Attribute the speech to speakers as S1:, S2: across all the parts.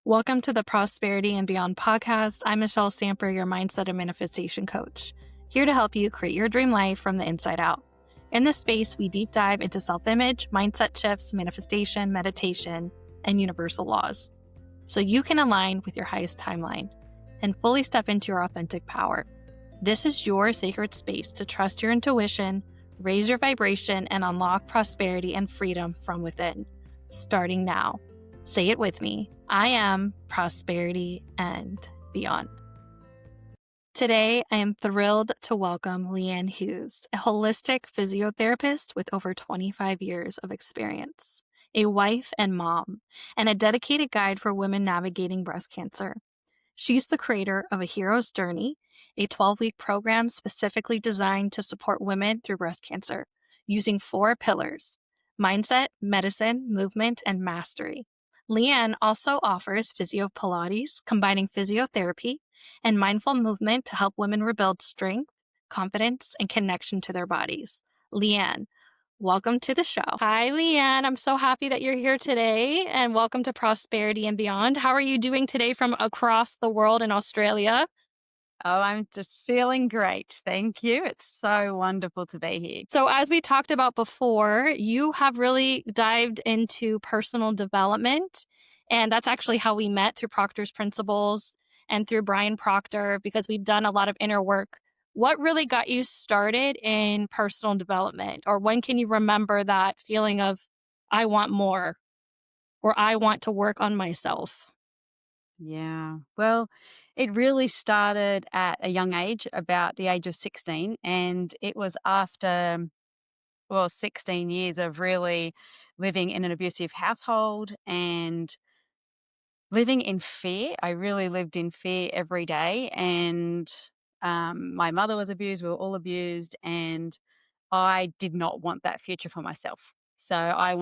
S1: Welcome to the Prosperity and Beyond podcast. I'm Michelle Stamper, your mindset and manifestation coach, here to help you create your dream life from the inside out. In this space, we deep dive into self-image, mindset shifts, manifestation, meditation, and universal laws, so you can align with your highest timeline and fully step into your authentic power. This is your sacred space to trust your intuition, raise your vibration, and unlock prosperity and freedom from within. Starting now. Say it with me. I am prosperity and beyond. Today, I am thrilled to welcome Leanne Hughes, a holistic physiotherapist with over 25 years of experience, a wife and mom, and a dedicated guide for women navigating breast cancer. She's the creator of A Hero's Journey, a 12-week program specifically designed to support women through breast cancer, using 4 pillars: mindset, medicine, movement, and mastery. Leanne also offers Physio-Pilates, combining physiotherapy and mindful movement to help women rebuild strength, confidence, and connection to their bodies. Leanne, welcome to the show. Hi, Leanne. I'm so happy that you're here today, and welcome to Prosperity and Beyond. How are you doing today from across the world in Australia?
S2: Oh, I'm just feeling great. Thank you. It's so wonderful to be here.
S1: So, as we talked about before, you have really dived into personal development. And that's actually how we met, through Proctor's Principles and through Brian Proctor, because we've done a lot of inner work. What really got you started in personal development? Or when can you remember that feeling of, I want more, or I want to work on myself?
S2: Yeah. Well, it really started at a young age, about the age of 16. And it was after, 16 years of really living in an abusive household and living in fear. I really lived in fear every day. And my mother was abused. We were all abused. And I did not want that future for myself. So I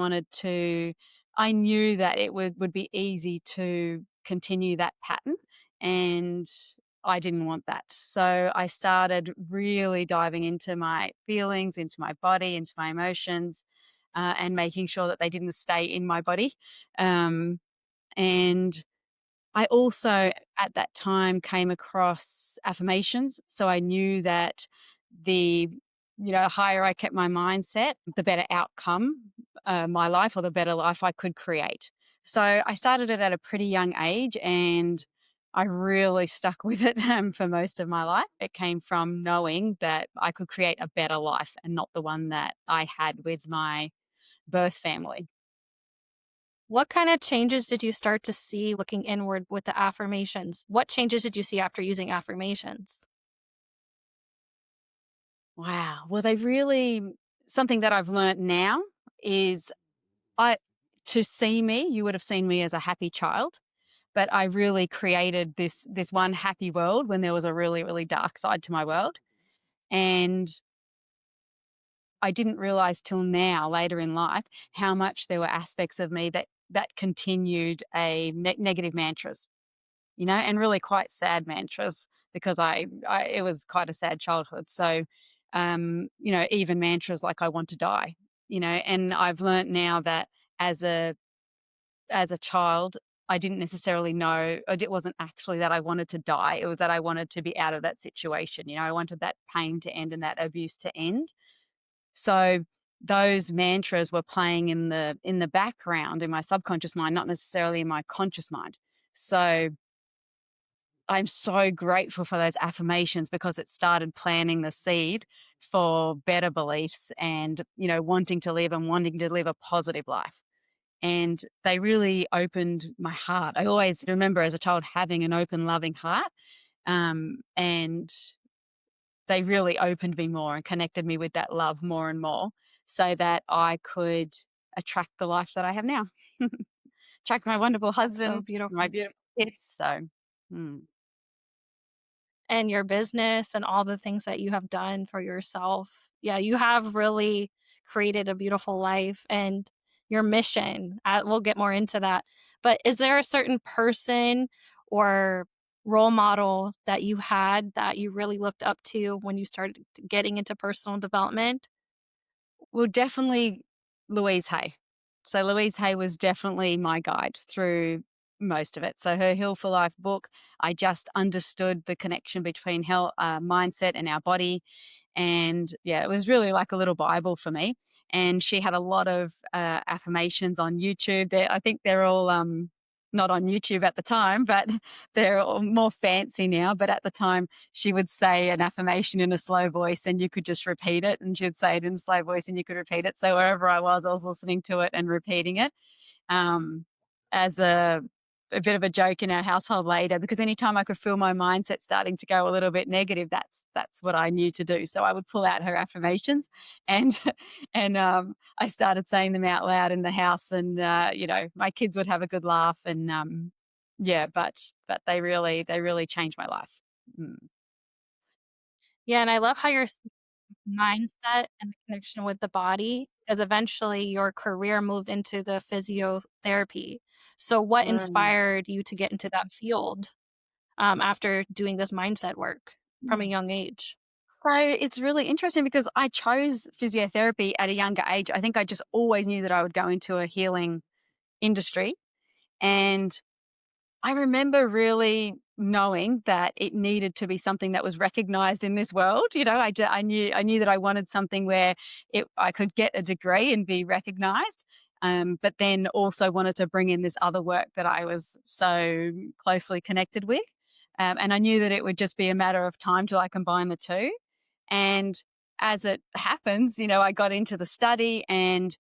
S2: knew that it would be easy to continue that pattern, and I didn't want that. So I started really diving into my feelings, into my body, into my emotions, and making sure that they didn't stay in my body. And I also, at that time, came across affirmations. So I knew that the higher I kept my mindset, the better outcome my life, or the better life I could create. So I started it at a pretty young age, and I really stuck with it for most of my life. It came from knowing that I could create a better life and not the one that I had with my birth family.
S1: What kind of changes did you start to see looking inward with the affirmations? What changes did you see after using affirmations?
S2: Wow. Well, they really, something that I've learnt now is, I to see me, you would have seen me as a happy child, but I really created this one happy world when there was a really, really dark side to my world. And I didn't realize till now, later in life, how much there were aspects of me that continued a negative mantras, and really quite sad mantras, because I it was quite a sad childhood. So, even mantras like "I want to die," and I've learnt now that as a child, I didn't necessarily know. It wasn't actually that I wanted to die. It was that I wanted to be out of that situation. I wanted that pain to end and that abuse to end. So those mantras were playing in the background in my subconscious mind, not necessarily in my conscious mind. So I'm so grateful for those affirmations, because it started planting the seed for better beliefs and, wanting to live and wanting to live a positive life. And they really opened my heart. I always remember as a child having an open, loving heart. And they really opened me more and connected me with that love more and more, so that I could attract the life that I have now. Attract my wonderful
S1: That's so
S2: husband, my
S1: beautiful.
S2: beautiful kids. So,
S1: And your business and all the things that you have done for yourself. Yeah, you have really created a beautiful life, and your mission. We'll get more into that. But is there a certain person or role model that you had that you really looked up to when you started getting into personal development?
S2: well, definitely Louise Hay. So Louise Hay was definitely my guide through most of it. So her Heal for Life book, I just understood the connection between health, mindset and our body. And yeah, it was really like a little Bible for me. And she had a lot of affirmations on YouTube. I think they're all not on YouTube at the time, but they're all more fancy now. But at the time, she would say an affirmation in a slow voice and you could just repeat it. And she'd say it in a slow voice and you could repeat it. So wherever I was listening to it and repeating it, um, as a bit of a joke in our household later, because anytime I could feel my mindset starting to go a little bit negative, that's what I knew to do. So I would pull out her affirmations, and I started saying them out loud in the house, and my kids would have a good laugh, and yeah, but they really changed my life. Mm.
S1: Yeah, and I love how your mindset and the connection with the body, because eventually your career moved into the physiotherapy. So what
S2: Mm.
S1: inspired you to get into that field, after doing this mindset work from a young age?
S2: So it's really interesting because I chose physiotherapy at a younger age. I think I just always knew that I would go into a healing industry. And I remember really knowing that it needed to be something that was recognized in this world. I knew that I wanted something where I could get a degree and be recognized, but then also wanted to bring in this other work that I was so closely connected with. And I knew that it would just be a matter of time till I combine the two. And as it happens, I got into the study and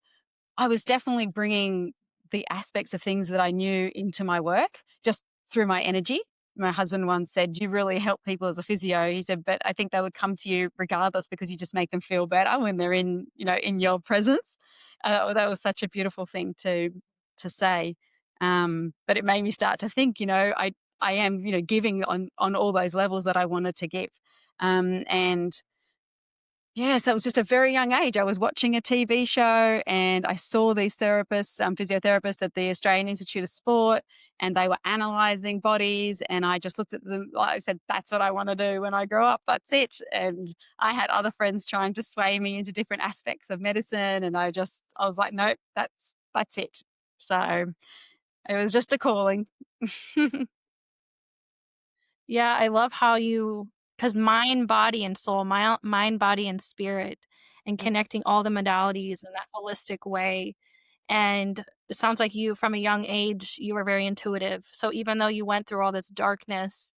S2: I was definitely bringing the aspects of things that I knew into my work just through my energy. My husband once said, "You really help people as a physio." He said, "But I think they would come to you regardless because you just make them feel better when they're in your presence." That was such a beautiful thing to say. But it made me start to think, I am, giving on all those levels that I wanted to give. And Yes, it was just a very young age. I was watching a TV show and I saw these therapists, physiotherapists at the Australian Institute of Sport, and they were analysing bodies. And I just looked at them. I said, "That's what I want to do when I grow up. That's it." And I had other friends trying to sway me into different aspects of medicine, and I was like, "Nope, that's it." So it was just a calling.
S1: Yeah, I love how you, because mind, body, and soul, mind, body, and spirit, and connecting all the modalities in that holistic way. And it sounds like you, from a young age, you were very intuitive. So even though you went through all this darkness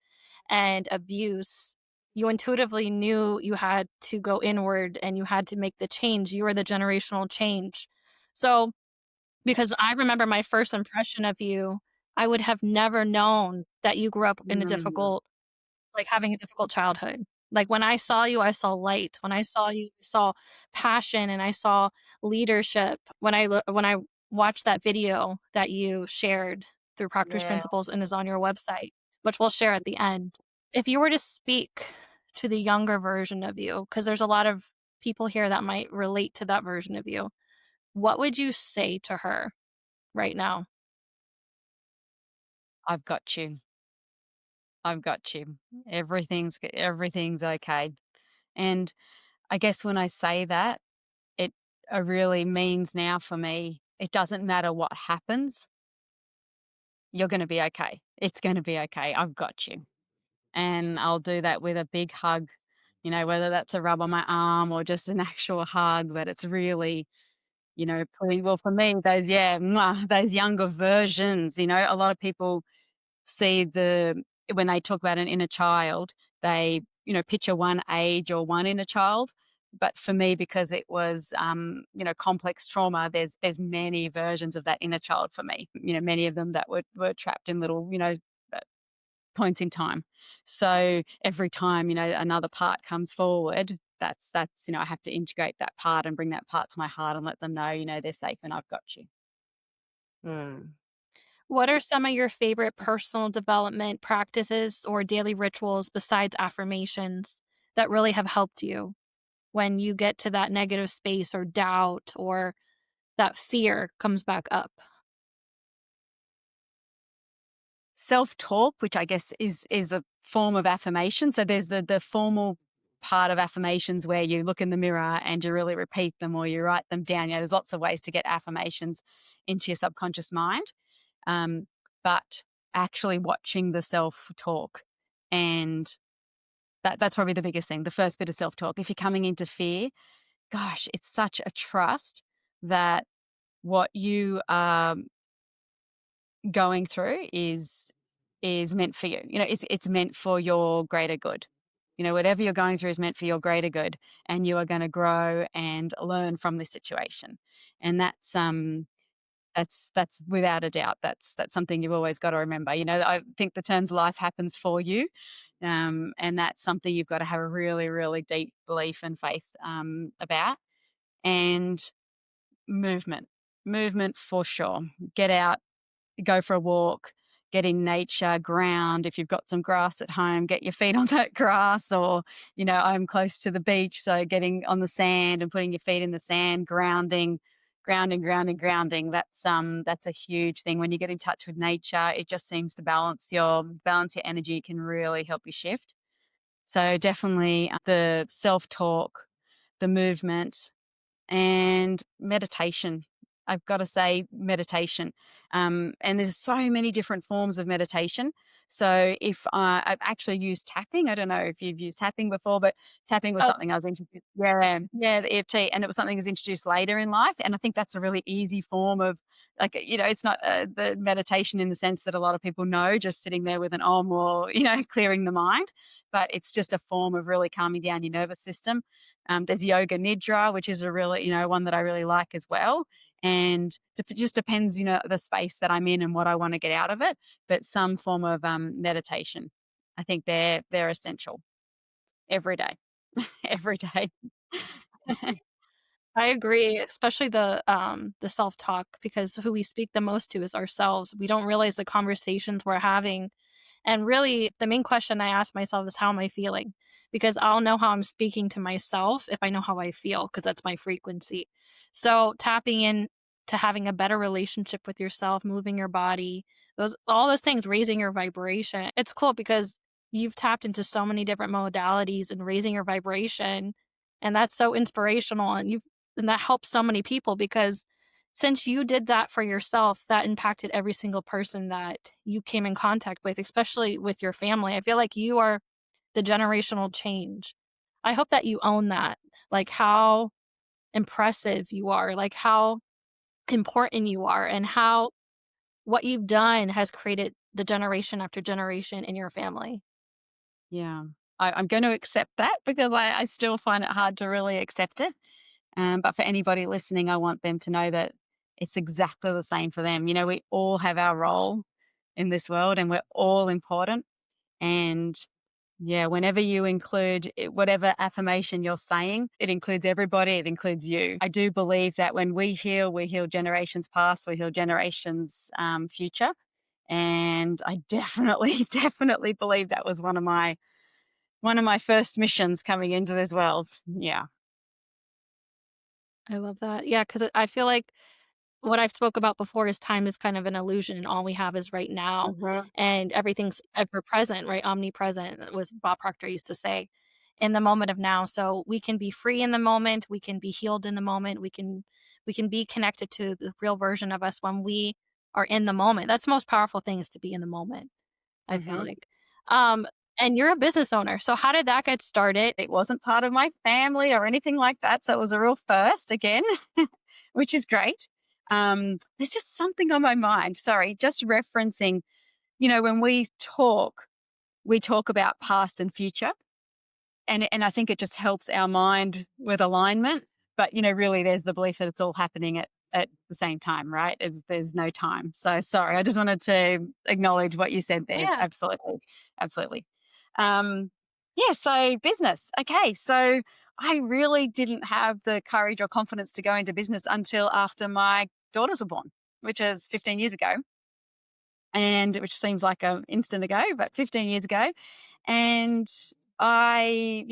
S1: and abuse, you intuitively knew you had to go inward and you had to make the change. You were the generational change. So, because I remember my first impression of you, I would have never known that you grew up in a
S2: Mm,
S1: difficult, like, having a difficult childhood. Like, when I saw you, I saw light. When I saw you, I saw passion and I saw leadership. When I watched that video that you shared through Proctor's
S2: yeah,
S1: Principles and is on your website, which we'll share at the end. If you were to speak to the younger version of you, because there's a lot of people here that might relate to that version of you, what would you say to her right now?
S2: I've got you. I've got you. Everything's okay. And I guess when I say that, it really means now for me, it doesn't matter what happens, you're going to be okay. It's going to be okay. I've got you. And I'll do that with a big hug, whether that's a rub on my arm or just an actual hug, but it's really, putting, well, for me, those, yeah, mwah, those younger versions, a lot of people see when they talk about an inner child, they, picture one age or one inner child. But for me, because it was, complex trauma, there's many versions of that inner child for me. Many of them that were trapped in little, uh, points in time. So every time, another part comes forward, that's I have to integrate that part and bring that part to my heart and let them know, they're safe and I've got you. Mm.
S1: What are some of your favorite personal development practices or daily rituals besides affirmations that really have helped you when you get to that negative space or doubt or that fear comes back up?
S2: Self-talk, which I guess is a form of affirmation. So there's the formal part of affirmations where you look in the mirror and you really repeat them or you write them down. There's lots of ways to get affirmations into your subconscious mind. Um, but actually watching the self-talk. And that's probably the biggest thing, the first bit of self-talk. If you're coming into fear, gosh, it's such a trust that what you are going through is meant for you. You know, it's meant for your greater good. You know, whatever you're going through is meant for your greater good, and you are gonna grow and learn from this situation. And that's without a doubt, that's something you've always gotta remember. You know, I think the terms "life happens for you," and that's something you've got to have a really, really deep belief and faith, about. And movement. Movement for sure. Get out, go for a walk, get in nature, ground. If you've got some grass at home, get your feet on that grass. Or, you know, I'm close to the beach, so getting on the sand and putting your feet in the sand, grounding. That's a huge thing. When you get in touch with nature, it just seems to balance your energy. It can really help you shift. So definitely the self-talk, the movement, and meditation. I've got to say meditation. And there's so many different forms of meditation. So if I've actually used tapping, I don't know if you've used tapping before, but tapping was
S1: Oh,
S2: something I was introduced. Yeah, yeah, the EFT, and it was something that was introduced later in life. And I think that's a really easy form of, like, you know, it's not the meditation in the sense that a lot of people know, just sitting there with an om or, you know, clearing the mind, but it's just a form of really calming down your nervous system. There's yoga nidra, which is a really, you know, one that I really like as well. And it just depends, you know, the space that I'm in and what I want to get out of it. But some form of meditation, I think they're essential every day, every day.
S1: I agree, especially the self-talk because who we speak the most to is ourselves. We don't realize the conversations we're having. And really, the main question I ask myself is, how am I feeling? Because I'll know how I'm speaking to myself if I know how I feel, because that's my frequency. So tapping in to having a better relationship with yourself, moving your body, all those things, raising your vibration. It's cool because you've tapped into so many different modalities and raising your vibration. And that's so inspirational. And that helps so many people because since you did that for yourself, that impacted every single person that you came in contact with, especially with your family. I feel like you are the generational change. I hope that you own that, like how impressive you are, like how important you are, and how what you've done has created the generation after generation in your family.
S2: Yeah, I'm going to accept that because I still find it hard to really accept it. But for anybody listening, I want them to know that it's exactly the same for them. You know, we all have our role in this world, and we're all important. And yeah, whenever you include whatever affirmation you're saying, it includes everybody, it includes you. I do believe that when we heal generations past, we heal generations future. And I definitely, definitely believe that was one of my first missions coming into this world. Yeah.
S1: I love that. Yeah, because I feel like what I've spoke about before is time is kind of an illusion, and all we have is right now,
S2: Hmm.
S1: and everything's ever present, right? Omnipresent was Bob Proctor used to say, in the moment of now. So we can be free in the moment, we can be healed in the moment, we can be connected to the real version of us when we are in the moment. That's the most powerful thing is to be in the moment, I feel
S2: Hmm.
S1: like. Um, and you're a business owner. So how did that get started?
S2: It wasn't part of my family or anything like that. So it was a real first again, which is great. There's just something on my mind. Sorry, just referencing, you know, when we talk about past and future. And I think it just helps our mind with alignment. But, you know, really there's the belief that it's all happening at the same time, right? There's no time. So sorry, I just wanted to acknowledge what you said there.
S1: Yeah.
S2: Absolutely. Absolutely. Um, yeah, so business. Okay. So I really didn't have the courage or confidence to go into business until after my daughters were born, which is 15 years ago. And which seems like an instant ago, but 15 years ago. And I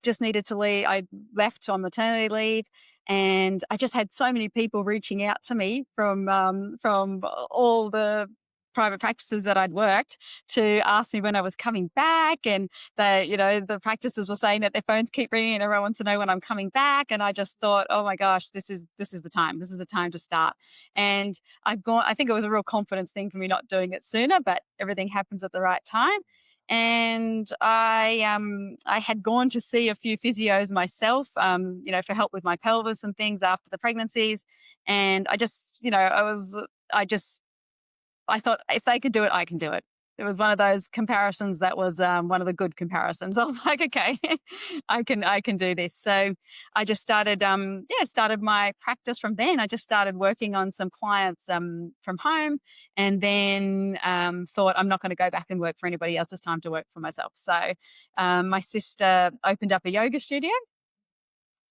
S2: just needed to leave. I left on maternity leave, and I just had so many people reaching out to me from all the private practices that I'd worked to ask me when I was coming back. And the practices were saying that their phones keep ringing and everyone wants to know when I'm coming back. And I just thought, oh my gosh, this is the time. This is the time to start. And I think it was a real confidence thing for me not doing it sooner, but everything happens at the right time. And I had gone to see a few physios myself, for help with my pelvis and things after the pregnancies. And I thought if they could do it, I can do it. It was one of those comparisons that was one of the good comparisons. I was like, okay, I can do this. So I just started my practice from then. I just started working on some clients from home, and then thought I'm not going to go back and work for anybody else. It's time to work for myself. So my sister opened up a yoga studio.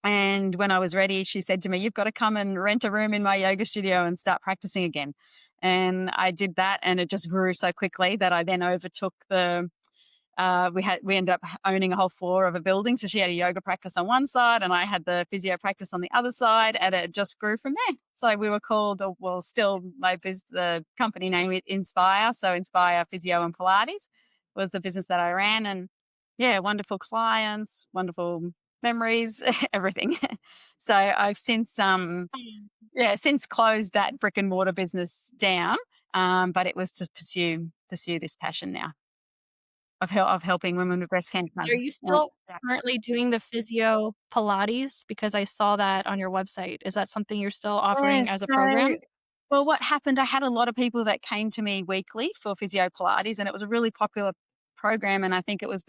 S2: And when I was ready, she said to me, "You've got to come and rent a room in my yoga studio and start practicing again." And I did that, and it just grew so quickly that I then overtook the. We ended up owning a whole floor of a building. So she had a yoga practice on one side, and I had the physio practice on the other side, and it just grew from there. So we were called, still the company name is Inspire. So Inspire Physio and Pilates was the business that I ran, and yeah, wonderful clients, wonderful memories, everything. So I've since closed that brick and mortar business down. But it was to pursue this passion now of helping women with breast cancer.
S1: Are you still currently doing the physio Pilates? Because I saw that on your website. Is that something you're still offering
S2: Yes.
S1: as a program?
S2: Well, what happened, I had a lot of people that came to me weekly for Physio Pilates, and it was a really popular program. And I think it was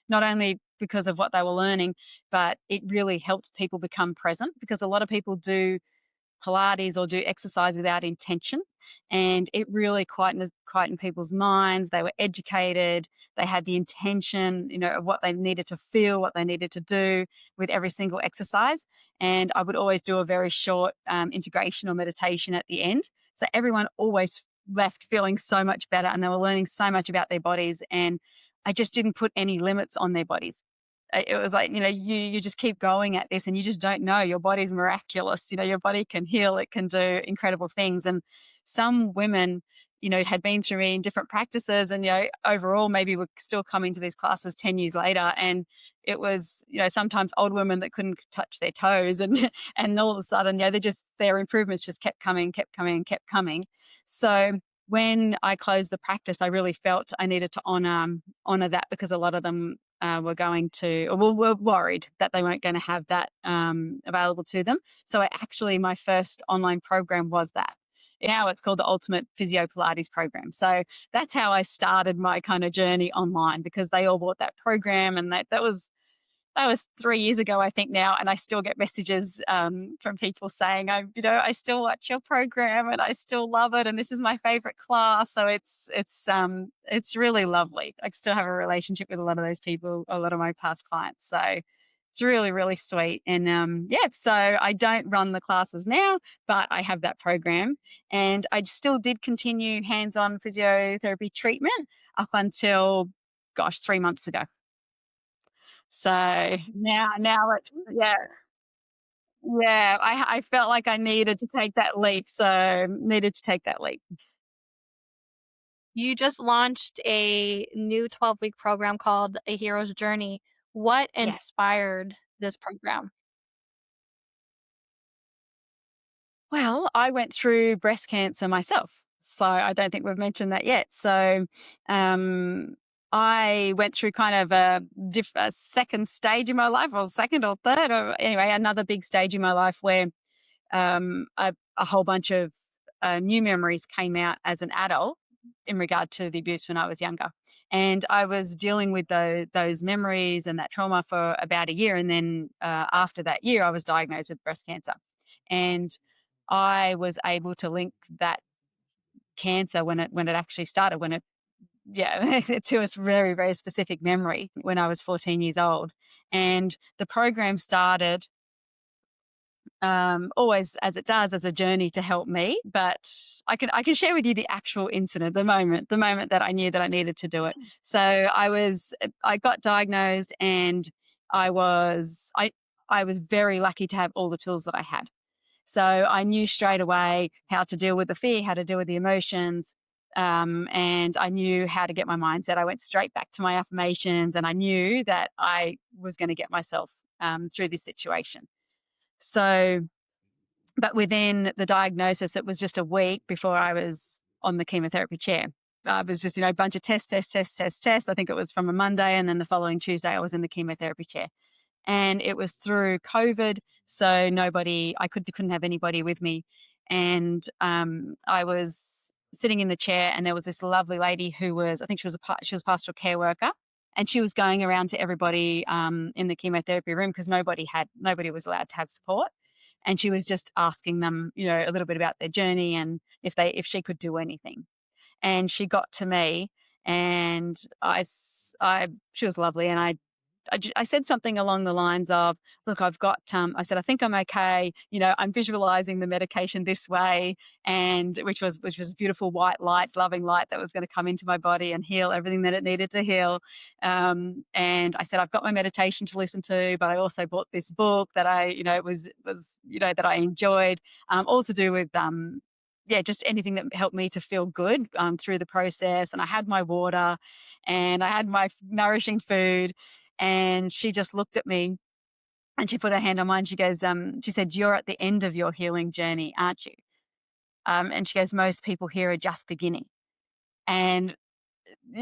S2: not only because of what they were learning, but it really helped people become present, because a lot of people do Pilates or do exercise without intention. And it really quietened people's minds. They were educated. They had the intention, of what they needed to feel, what they needed to do with every single exercise. And I would always do a very short integration or meditation at the end. So everyone always left feeling so much better, and they were learning so much about their bodies. And I just didn't put any limits on their bodies. It was like, you just keep going at this, and you just don't know. Your body's miraculous. Your body can heal. It can do incredible things. And some women, had been through me in different practices, and, overall maybe were still coming to these classes 10 years later. And it was, sometimes old women that couldn't touch their toes, and, and all of a sudden, their improvements just kept coming, kept coming, and kept coming. So when I closed the practice, I really felt I needed to honor that, because a lot of them were going to, or were worried that they weren't going to have that available to them. So my first online program was that. Now it's called the Ultimate Physio Pilates Program. So that's how I started my kind of journey online, because they all bought that program, and that was 3 years ago, I think now, and I still get messages from people saying, I still watch your program and I still love it, and this is my favorite class. So it's really lovely. I still have a relationship with a lot of those people, a lot of my past clients. So it's really, really sweet. And so I don't run the classes now, but I have that program, and I still did continue hands-on physiotherapy treatment up until, gosh, 3 months ago. So now it's, yeah, yeah, I felt like I needed to take that leap, so needed to take that leap.
S1: You just launched a new 12-week program called A Hero's Journey. What
S2: Yeah.
S1: inspired this program?
S2: Well, I went through breast cancer myself, so I don't think we've mentioned that yet. So, I went through kind of a second stage in my life, or second or third, or anyway, another big stage in my life where a whole bunch of new memories came out as an adult in regard to the abuse when I was younger. And I was dealing with those memories and that trauma for about a year. And then after that year, I was diagnosed with breast cancer. And I was able to link that cancer when it actually started, to a very, very specific memory when I was 14 years old. And the program started always, as it does, as a journey to help me. But I can share with you the actual incident, the moment that I knew that I needed to do it. So I got diagnosed, and I was very lucky to have all the tools that I had. So I knew straight away how to deal with the fear, how to deal with the emotions, And I knew how to get my mindset. I went straight back to my affirmations, and I knew that I was going to get myself through this situation. So, but within the diagnosis, it was just a week before I was on the chemotherapy chair. It was just, a bunch of tests, tests, tests, tests, tests. I think it was from a Monday, and then the following Tuesday, I was in the chemotherapy chair. And it was through COVID, so I couldn't have anybody with me. And I was sitting in the chair, and there was this lovely lady who was, I think she was a pastoral care worker, and she was going around to everybody in the chemotherapy room because nobody was allowed to have support. And she was just asking them, a little bit about their journey and if she could do anything. And she got to me, and she was lovely, and I said something along the lines of, "Look, I've got," I said, "I think I'm okay. I'm visualizing the medication this way," and which was beautiful white light, loving light that was going to come into my body and heal everything that it needed to heal. And I said, "I've got my meditation to listen to, but I also bought this book that that I enjoyed, all to do with." Yeah, just anything that helped me to feel good through the process. And I had my water, and I had my nourishing food, and she just looked at me, and she put her hand on mine. She goes, she said, "You're at the end of your healing journey, aren't you?" And she goes, "Most people here are just beginning." And,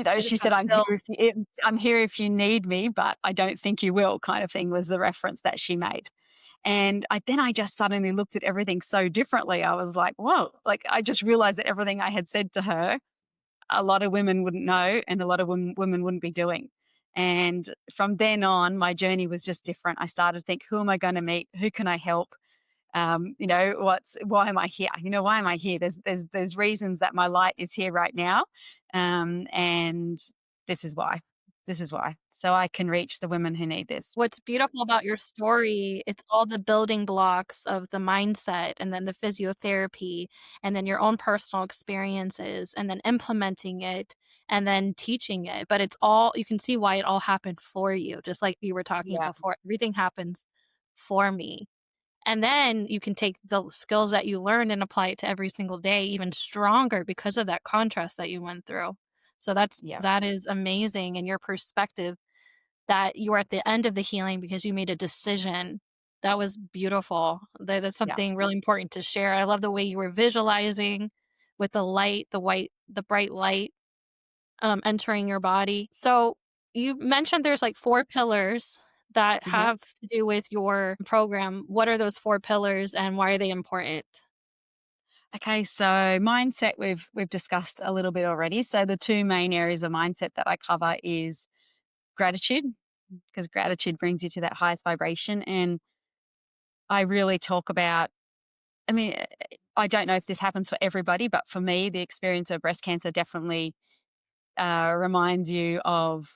S1: I
S2: she
S1: just
S2: said,
S1: got chills.
S2: I'm here if you need me, but I don't think you will," kind of thing was the reference that she made. And I just suddenly looked at everything so differently. I was like, whoa, like I just realized that everything I had said to her, a lot of women wouldn't know, and a lot of women wouldn't be doing. And from then on, my journey was just different. I started to think, who am I going to meet? Who can I help? Why am I here? Why am I here? There's reasons that my light is here right now. And this is why. This is why. So I can reach the women who need this.
S1: What's beautiful about your story, it's all the building blocks of the mindset and then the physiotherapy and then your own personal experiences and then implementing it and then teaching it. But it's all you can see why it all happened for you, just like we were talking
S2: Yeah.
S1: before. Everything happens for me. And then you can take the skills that you learned and apply it to every single day even stronger because of that contrast that you went through. So
S2: Yeah.
S1: that is amazing in your perspective that you were at the end of the healing because you made a decision. That was beautiful. That's
S2: Yeah.
S1: something really important to share. I love the way you were visualizing with the light, the bright light, entering your body. So you mentioned there's like 4 pillars that
S2: Mhm.
S1: have to do with your program. What are those 4 pillars and why are they important?
S2: Okay, so mindset we've discussed a little bit already. So the two main areas of mindset that I cover is gratitude, because gratitude brings you to that highest vibration. And I really talk about, I mean, I don't know if this happens for everybody, but for me, the experience of breast cancer definitely reminds you of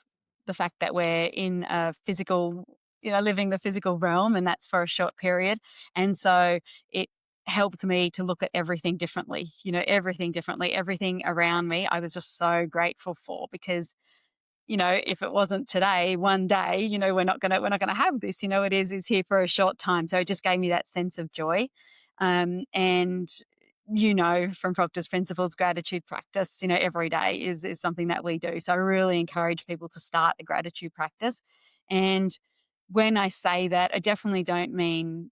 S2: the fact that we're in a physical, living the physical realm, and that's for a short period. And so it helped me to look at everything differently, everything differently, everything around me. I was just so grateful for, because if it wasn't today, one day, we're not gonna have this. It is here for a short time. So it just gave me that sense of joy. And from Proctor's principles, gratitude practice, every day is something that we do. So I really encourage people to start a gratitude practice. And when I say that, I definitely don't mean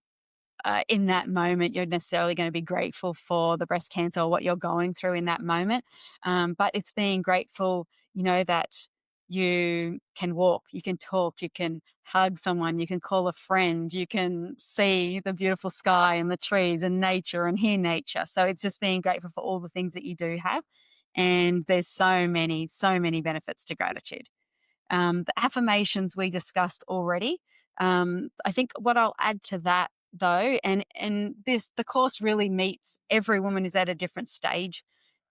S2: in that moment you're necessarily going to be grateful for the breast cancer or what you're going through in that moment. But it's being grateful, that you can walk, you can talk, you can hug someone, you can call a friend, you can see the beautiful sky and the trees and nature and hear nature. So it's just being grateful for all the things that you do have. And there's so many benefits to gratitude. The affirmations we discussed already. I think what I'll add to that, though, and the course really meets every woman is at a different stage.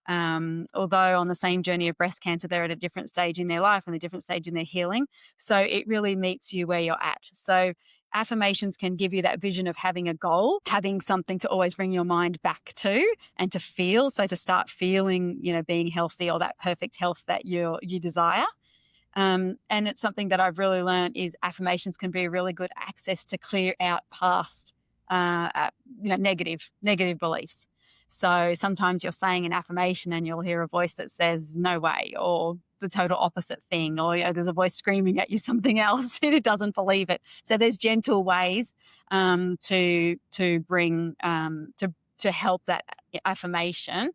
S2: Although on the same journey of breast cancer, they're at a different stage in their life and a different stage in their healing. So it really meets you where you're at. So affirmations can give you that vision of having a goal, having something to always bring your mind back to and to feel. So to start feeling, being healthy or that perfect health that you desire. And it's something that I've really learned is affirmations can be a really good access to clear out past, negative beliefs. So sometimes you're saying an affirmation and you'll hear a voice that says, no way, or the total opposite thing, or there's a voice screaming at you something else and it doesn't believe it. So there's gentle ways to bring to help that affirmation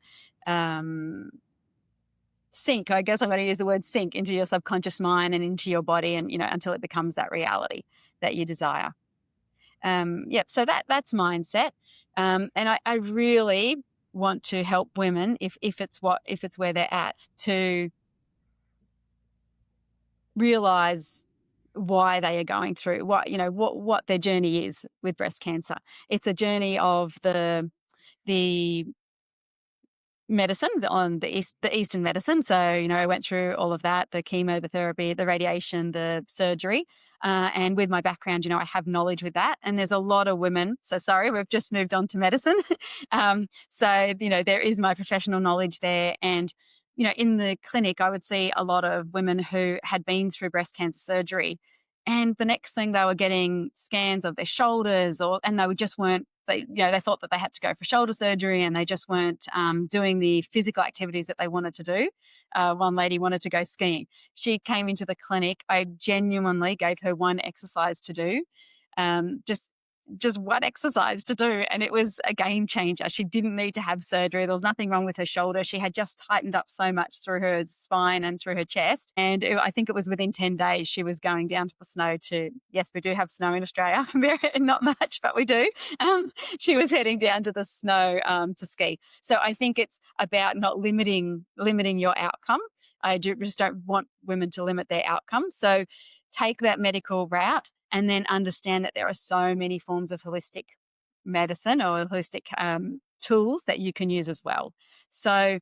S2: um, sink. I guess I'm going to use the word sink into your subconscious mind and into your body, and until it becomes that reality that you desire. So that's mindset, and I really want to help women if it's where they're at, to realize why they are going through what their journey is with breast cancer. It's a journey of the medicine on the Eastern medicine. So, I went through all of that, the chemo, the therapy, the radiation, the surgery. And with my background, I have knowledge with that. And there's a lot of women. So sorry, we've just moved on to medicine. There is my professional knowledge there. And, in the clinic, I would see a lot of women who had been through breast cancer surgery. And the next thing, they were getting scans of their shoulders, and they just weren't, they thought that they had to go for shoulder surgery, and they just weren't doing the physical activities that they wanted to do. One lady wanted to go skiing. She came into the clinic. I genuinely gave her one exercise to do, just one exercise to do, and it was a game changer. She didn't need to have surgery. There was nothing wrong with her shoulder. She had just tightened up so much through her spine and through her chest, and I think it was within 10 days she was going down to the snow to, yes, we do have snow in Australia, not much, but we do. She was heading down to the snow to ski. So I think it's about not limiting your outcome. Just don't want women to limit their outcome. So take that medical route, and then understand that there are so many forms of holistic medicine or holistic tools that you can use as well. So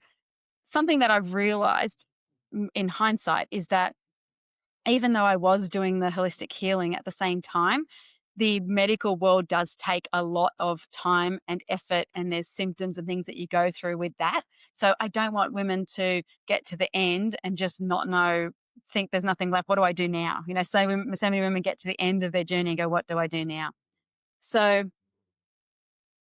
S2: something that I've realized in hindsight is that even though I was doing the holistic healing at the same time, the medical world does take a lot of time and effort, and there's symptoms and things that you go through with that. So I don't want women to get to the end and just not know, think there's nothing left. What do I do now? So many women get to the end of their journey and go, what do I do now? So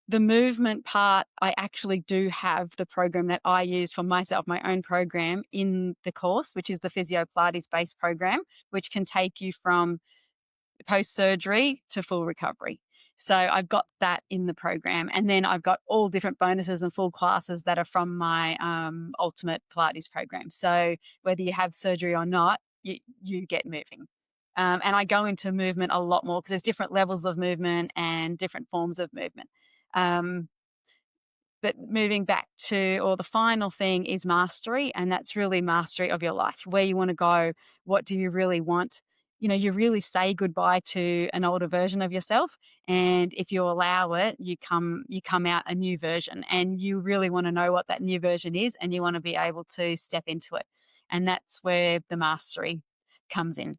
S2: the movement part, I actually do have the program that I use for myself, my own program in the course, which is the Physio-Pilates based program, which can take you from post-surgery to full recovery. So I've got that in the program. And then I've got all different bonuses and full classes that are from my Ultimate Pilates program. So whether you have surgery or not, you get moving. And I go into movement a lot more because there's different levels of movement and different forms of movement. But moving back to, or the final thing is mastery, and that's really mastery of your life, where you want to go, what do you really want? You really say goodbye to an older version of yourself, and if you allow it, you come out a new version, and you really want to know what that new version is, and you want to be able to step into it. And that's where the mastery comes in.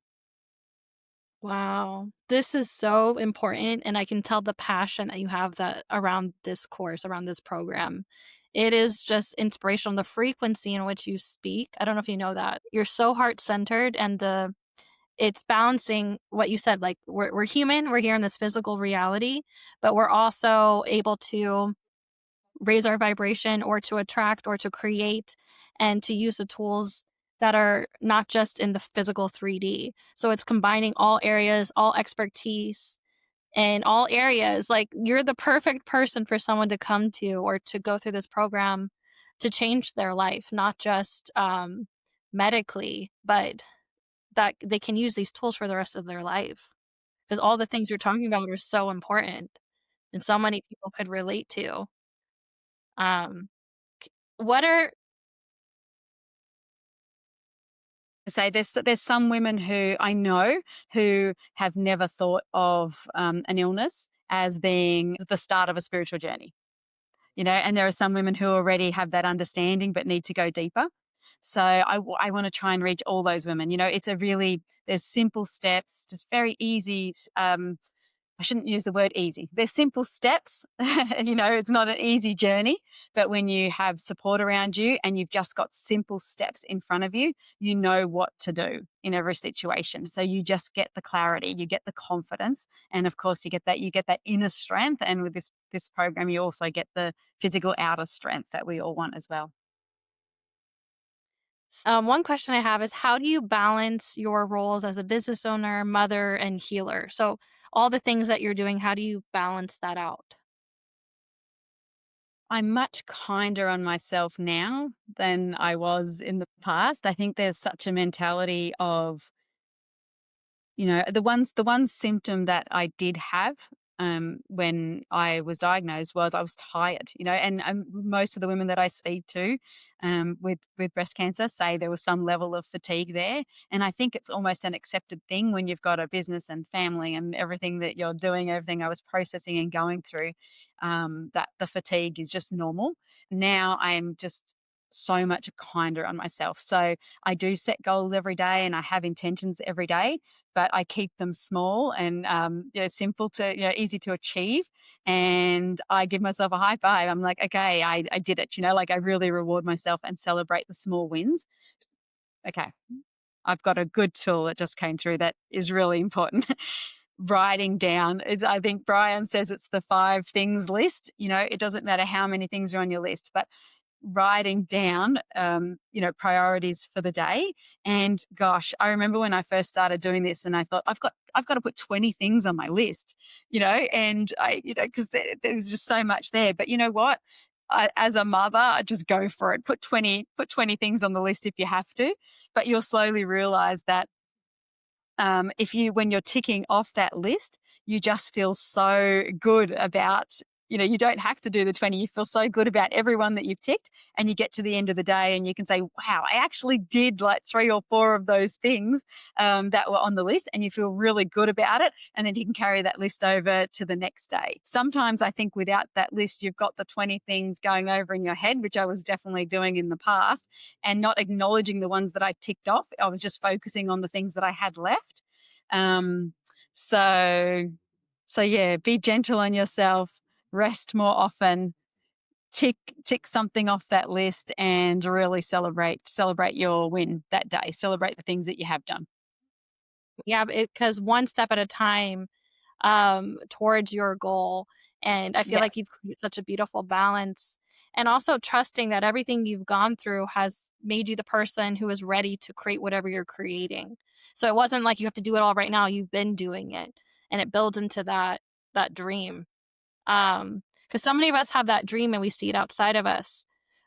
S1: Wow. This is so important, and I can tell the passion that you have that around this course, around this program. It is just inspirational. The frequency in which you speak, I don't know if you know that. You're so heart-centered, and it's balancing what you said, like we're human, we're here in this physical reality, but we're also able to raise our vibration or to attract or to create and to use the tools that are not just in the physical 3D. So it's combining all areas, all expertise in all areas. Like you're the perfect person for someone to come to or to go through this program to change their life, not just medically, but that they can use these tools for the rest of their life. Because all the things you're talking about are so important and so many people could relate to. Um, what are
S2: Say there's some women who I know who have never thought of an illness as being the start of a spiritual journey, and there are some women who already have that understanding but need to go deeper. So I want to try and reach all those women. There's simple steps, just very easy I shouldn't use the word easy. They're simple steps. It's not an easy journey, but when you have support around you and you've just got simple steps in front of you, you know what to do in every situation. So you just get the clarity, you get the confidence, and of course you get that inner strength. And with this program, you also get the physical outer strength that we all want as well.
S1: One question I have is how do you balance your roles as a business owner, mother, and healer? So, all the things that you're doing, how do you balance that out?
S2: I'm much kinder on myself now than I was in the past. I think there's such a mentality of, the one symptom that I did have, when I was diagnosed, was I was tired, and most of the women that I speak to, with breast cancer, say there was some level of fatigue there. And I think it's almost an accepted thing when you've got a business and family and everything that you're doing, everything I was processing and going through, that the fatigue is just normal. Now I'm just so much kinder on myself. So I do set goals every day and I have intentions every day, but I keep them small and, simple to, easy to achieve. And I give myself a high five. I'm like, okay, I did it. Like I really reward myself and celebrate the small wins. Okay, I've got a good tool that just came through that is really important. Writing down is, I think Brian says it's the 5 things list. It doesn't matter how many things are on your list, but writing down, priorities for the day. And gosh, I remember when I first started doing this and I thought, I've got to put 20 things on my list, and because there's just so much there. But you know what? As a mother, I just go for it. Put 20 things on the list if you have to, but you'll slowly realize that, when you're ticking off that list, you just feel so good about, you don't have to do the 20. You feel so good about everyone that you've ticked. And you get to the end of the day and you can say, wow, I actually did like 3 or 4 of those things, that were on the list. And you feel really good about it. And then you can carry that list over to the next day. Sometimes I think without that list, you've got the 20 things going over in your head, which I was definitely doing in the past, and not acknowledging the ones that I ticked off. I was just focusing on the things that I had left. Um, so, so yeah, be gentle on yourself, rest more often, tick tick something off that list, and really celebrate your win that day. Celebrate the things that you have done.
S1: Yeah, because one step at a time towards your goal. And I feel
S2: Yeah.
S1: like you've created such a beautiful balance. And also trusting that everything you've gone through has made you the person who is ready to create whatever you're creating. So it wasn't like you have to do it all right now. You've been doing it. And it builds into that dream. Because so many of us have that dream and we see it outside of us.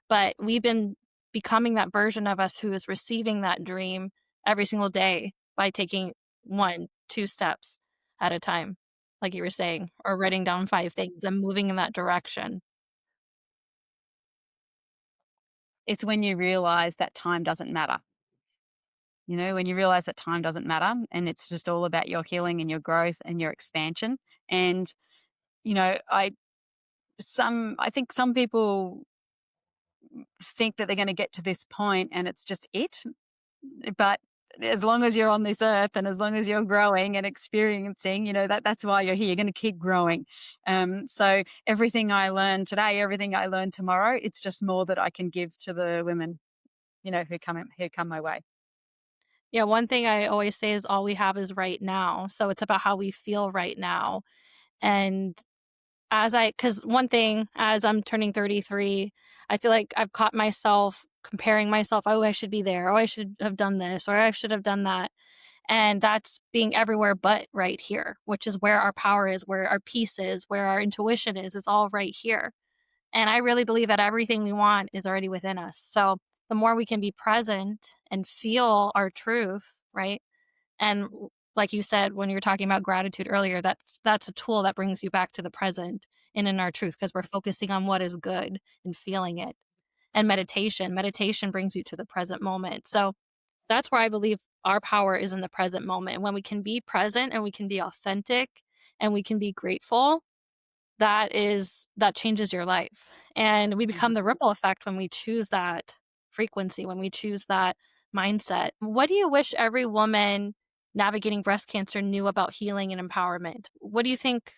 S1: But we've been becoming that version of us who is receiving that dream every single day by taking 1, 2 steps at a time, like you were saying, or writing down 5 things and moving in that direction.
S2: It's when you realize that time doesn't matter. When you realize that time doesn't matter and it's just all about your healing and your growth and your expansion. And, I think some people think that they're going to get to this point and it's just it. But as long as you're on this earth and as long as you're growing and experiencing, that's why you're here. You're going to keep growing. So everything I learn today, everything I learn tomorrow, it's just more that I can give to the women, who come my way.
S1: Yeah, one thing I always say is all we have is right now. So it's about how we feel right now. And because one thing, as I'm turning 33, I feel like I've caught myself comparing myself. Oh, I should be there. Oh, I should have done this, or I should have done that. And that's being everywhere but right here, which is where our power is, where our peace is, where our intuition is. It's all right here. And I really believe that everything we want is already within us. So the more we can be present and feel our truth, right? And like you said when you were talking about gratitude earlier, that's a tool that brings you back to the present and in our truth because we're focusing on what is good and feeling it. And meditation brings you to the present moment. So that's where I believe our power is in the present moment. And when we can be present and we can be authentic and we can be grateful, that changes your life. And we become
S2: Mhm.
S1: the ripple effect when we choose that frequency, when we choose that mindset. What do you wish every woman navigating breast cancer knew about healing and empowerment? What do you think?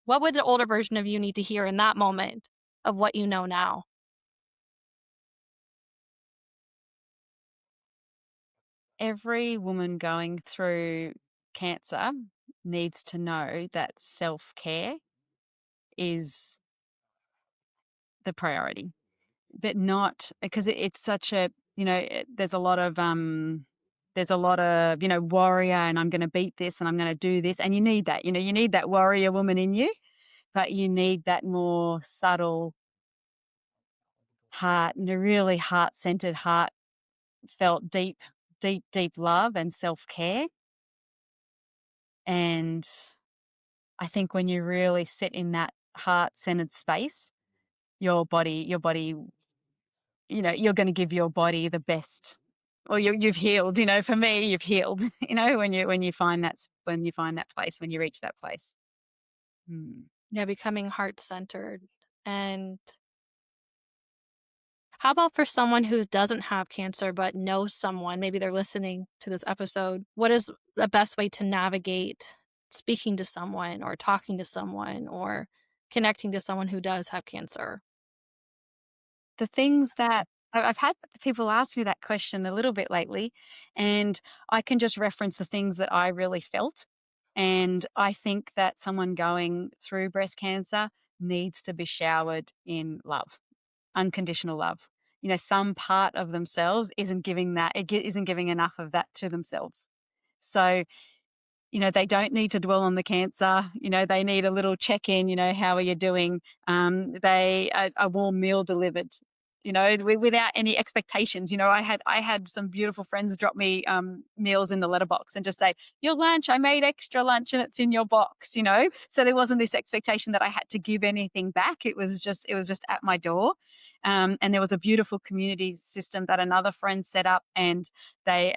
S1: What would the older version of you need to hear in that moment of what you know now?
S2: Every woman going through cancer needs to know that self-care is the priority, but not because it's such a, there's a lot of, warrior, and I'm going to beat this and I'm going to do this. And you need that, you need that warrior woman in you, but you need that more subtle heart and a really heart-centered, heartfelt, deep love and self-care. And I think when you really sit in that heart-centered space, your body, you're going to give your body the best. Or you've healed. For me, you've healed. When you find that place, when you reach that place. Mm.
S1: Yeah, becoming heart centered. And how about for someone who doesn't have cancer but knows someone, maybe they're listening to this episode? What is the best way to navigate speaking to someone or talking to someone or connecting to someone who does have cancer?
S2: The things that I've had people ask me that question a little bit lately, and I can just reference the things that I really felt. And I think that someone going through breast cancer needs to be showered in love, unconditional love. Some part of themselves isn't giving that, isn't giving enough of that to themselves. So they don't need to dwell on the cancer. They need a little check-in, how are you doing? They a warm meal delivered, without any expectations. I had some beautiful friends drop me meals in the letterbox and just say, your lunch, I made extra lunch and it's in your box. So there wasn't this expectation that I had to give anything back. It was just at my door. And there was a beautiful community system that another friend set up, and they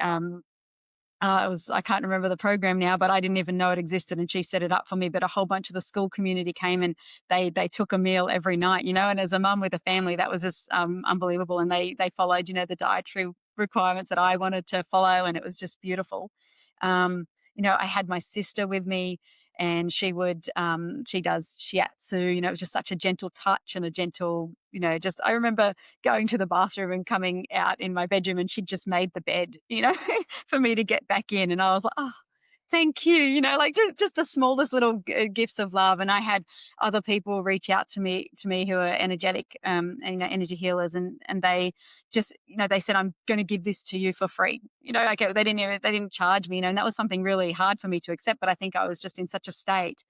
S2: I can't remember the program now, but I didn't even know it existed, and she set it up for me. But a whole bunch of the school community came, and they took a meal every night, and as a mum with a family, that was just unbelievable. And they followed, the dietary requirements that I wanted to follow, and it was just beautiful. I had my sister with me, and she does shiatsu. It was just such a gentle touch and a gentle, just I remember going to the bathroom and coming out in my bedroom, and she'd just made the bed, for me to get back in. And I was like, oh, thank you. Like just the smallest little gifts of love. And I had other people reach out to me who are energetic, and, energy healers. And they just, they said, I'm going to give this to you for free. Like they didn't charge me, and that was something really hard for me to accept. But I think I was just in such a state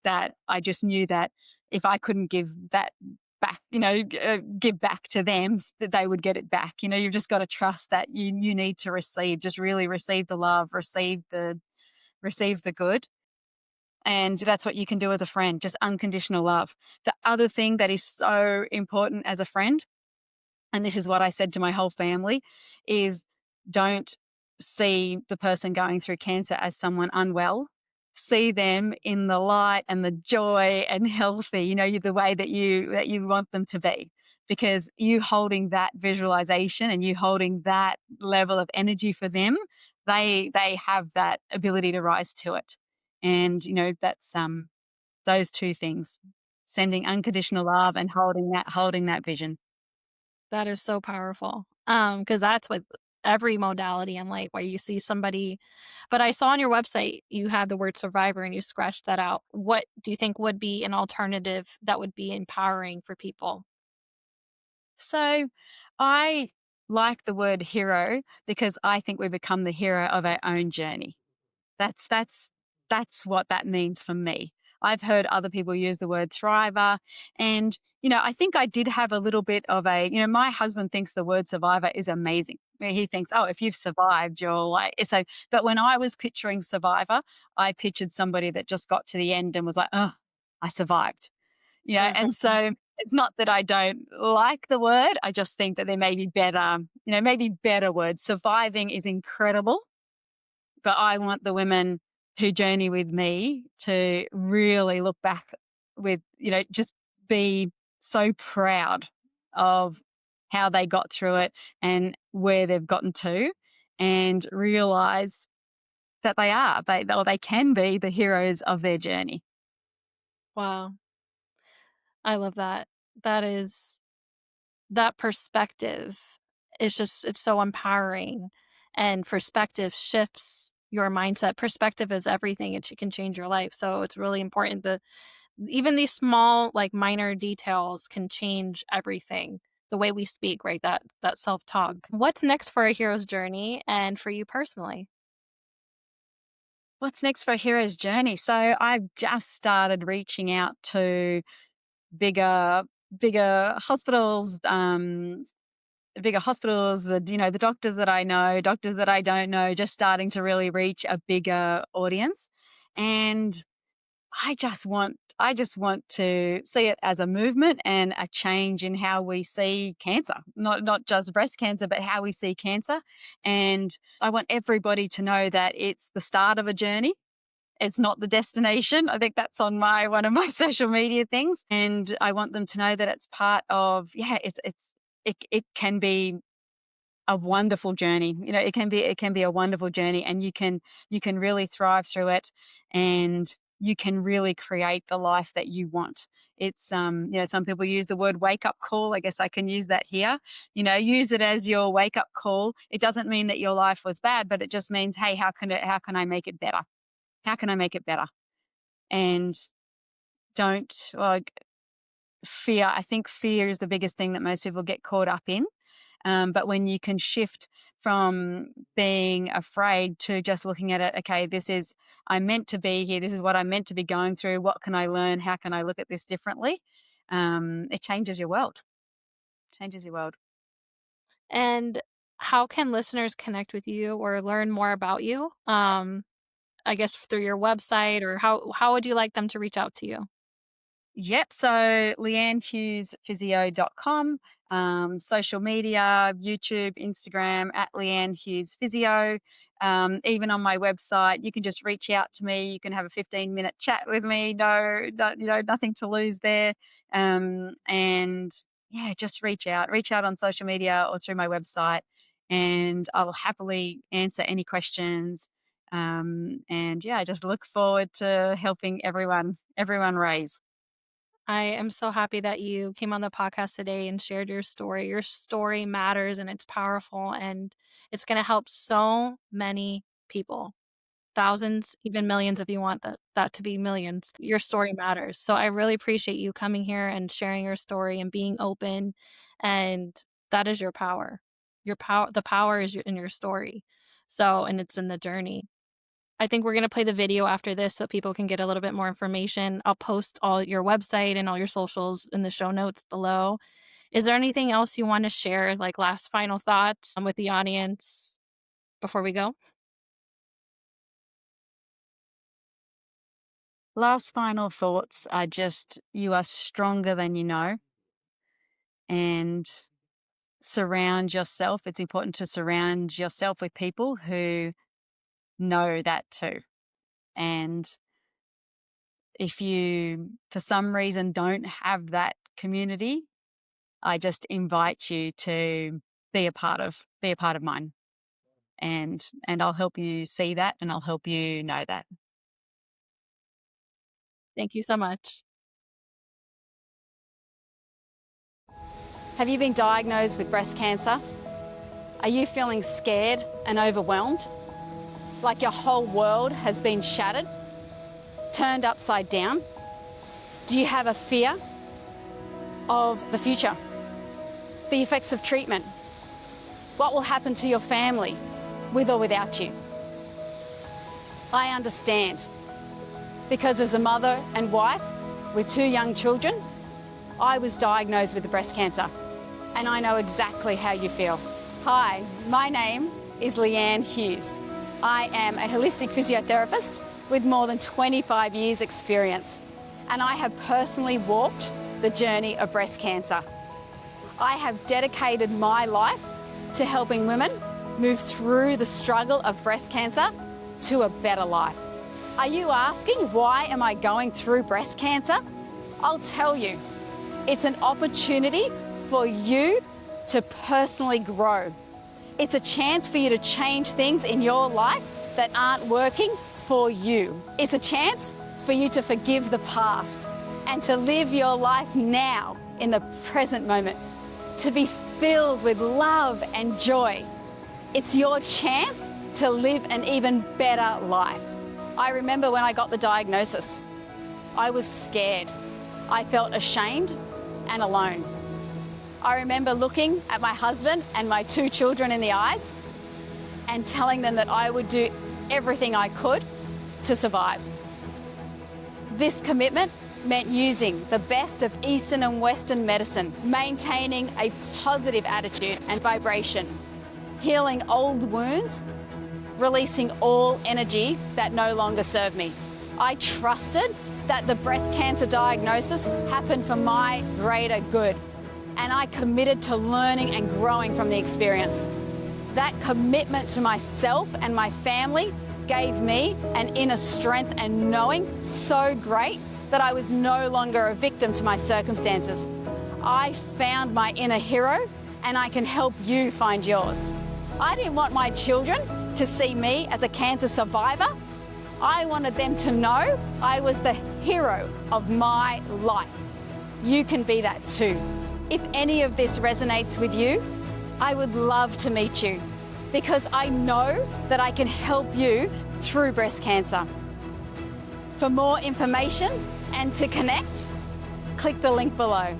S2: that I just knew that if I couldn't give that back, give back to them, that they would get it back. You've just got to trust that you need to receive, just really receive the love, receive the good. And that's what you can do as a friend, just unconditional love. The other thing that is so important as a friend, and this is what I said to my whole family, is don't see the person going through cancer as someone unwell. See them in the light and the joy and healthy, the way that you want them to be. Because you holding that visualization and you holding that level of energy for them, they have that ability to rise to it. And that's those two things. Sending unconditional love and holding that vision.
S1: That is so powerful. Because that's with every modality in life where you see somebody, but I saw on your website you had the word survivor and you scratched that out. What do you think would be an alternative that would be empowering for people?
S2: So I like the word hero because I think we become the hero of our own journey. That's what that means for me. I've heard other people use the word thriver, and I think I did have a little bit of a, my husband thinks the word survivor is amazing. He thinks, oh, if you've survived, you're like so. But when I was picturing survivor, I pictured somebody that just got to the end and was like, oh, I survived. And so it's not that I don't like the word. I just think that there may be better, maybe better words. Surviving is incredible, but I want the women who journey with me to really look back with, just be so proud of how they got through it and where they've gotten to, and realize that they are, or they can be the heroes of their journey.
S1: Wow. I love that. That is that perspective is just it's so empowering, and perspective shifts your mindset. Perspective is everything. It can change your life. So it's really important that even these small, like, minor details can change everything. The way we speak, right? That self-talk. What's next for a hero's journey and for you personally?
S2: What's next for a hero's journey? So I've just started reaching out to bigger bigger hospitals, the doctors that I know, doctors that I don't know, just starting to really reach a bigger audience. And I just want to see it as a movement and a change in how we see cancer, not just breast cancer, but how we see cancer. And I want everybody to know that it's the start of a journey. It's not the destination. I think that's on my one of my social media things. And I want them to know that it's part of, yeah, it can be a wonderful journey. It can be a wonderful journey, and you can really thrive through it, and you can really create the life that you want. It's some people use the word wake up call. I guess I can use that here. Use it as your wake up call. It doesn't mean that your life was bad, but it just means, hey, how can I make it better? How can I make it better? And don't like fear. I think fear is the biggest thing that most people get caught up in. But when you can shift from being afraid to just looking at it, okay, I'm meant to be here. This is what I'm meant to be going through. What can I learn? How can I look at this differently? It changes your world. Changes your world.
S1: And how can listeners connect with you or learn more about you? I guess through your website, or how would you like them to reach out to you?
S2: Yep. So leannehughesphysio.com, social media, YouTube, Instagram at Leanne Hughes Physio. Even on my website, you can just reach out to me. You can have a 15-minute chat with me. Nothing to lose there. And yeah, just reach out. Reach out on social media or through my website, and I will happily answer any questions. And yeah, I just look forward to helping everyone raise.
S1: I am so happy that you came on the podcast today and shared your story. Your story matters and it's powerful, and it's going to help so many people. Thousands, even millions if you want that to be millions. Your story matters. So I really appreciate you coming here and sharing your story and being open, and that is your power. The power is in your story. So, and it's in the journey. I think we're gonna play the video after this so people can get a little bit more information. I'll post all your website and all your socials in the show notes below. Is there anything else you wanna share, like last final thoughts, with the audience before we go?
S2: Last final thoughts are just, you are stronger than you know, and surround yourself. It's important to surround yourself with people who know that too. And if you, for some reason, don't have that community, I just invite you to be a part of mine, and I'll help you see that, and I'll help you know that.
S1: Thank you so much.
S2: Have you been diagnosed with breast cancer? Are you feeling scared and overwhelmed? Like your whole world has been shattered, turned upside down? Do you have a fear of the future? The effects of treatment? What will happen to your family, with or without you? I understand, because as a mother and wife with 2 young children, I was diagnosed with breast cancer, and I know exactly how you feel. Hi, my name is Leanne Hughes. I am a holistic physiotherapist with more than 25 years experience, and I have personally walked the journey of breast cancer. I have dedicated my life to helping women move through the struggle of breast cancer to a better life. Are you asking, why am I going through breast cancer? I'll tell you. It's an opportunity for you to personally grow. It's a chance for you to change things in your life that aren't working for you. It's a chance for you to forgive the past and to live your life now in the present moment, to be filled with love and joy. It's your chance to live an even better life. I remember when I got the diagnosis, I was scared. I felt ashamed and alone. I remember looking at my husband and my 2 children in the eyes and telling them that I would do everything I could to survive. This commitment meant using the best of Eastern and Western medicine, maintaining a positive attitude and vibration, healing old wounds, releasing all energy that no longer served me. I trusted that the breast cancer diagnosis happened for my greater good, and I committed to learning and growing from the experience. That commitment to myself and my family gave me an inner strength and knowing so great that I was no longer a victim to my circumstances. I found my inner hero, and I can help you find yours. I didn't want my children to see me as a cancer survivor. I wanted them to know I was the hero of my life. You can be that too. If any of this resonates with you, I would love to meet you, because I know that I can help you through breast cancer. For more information and to connect, click the link below.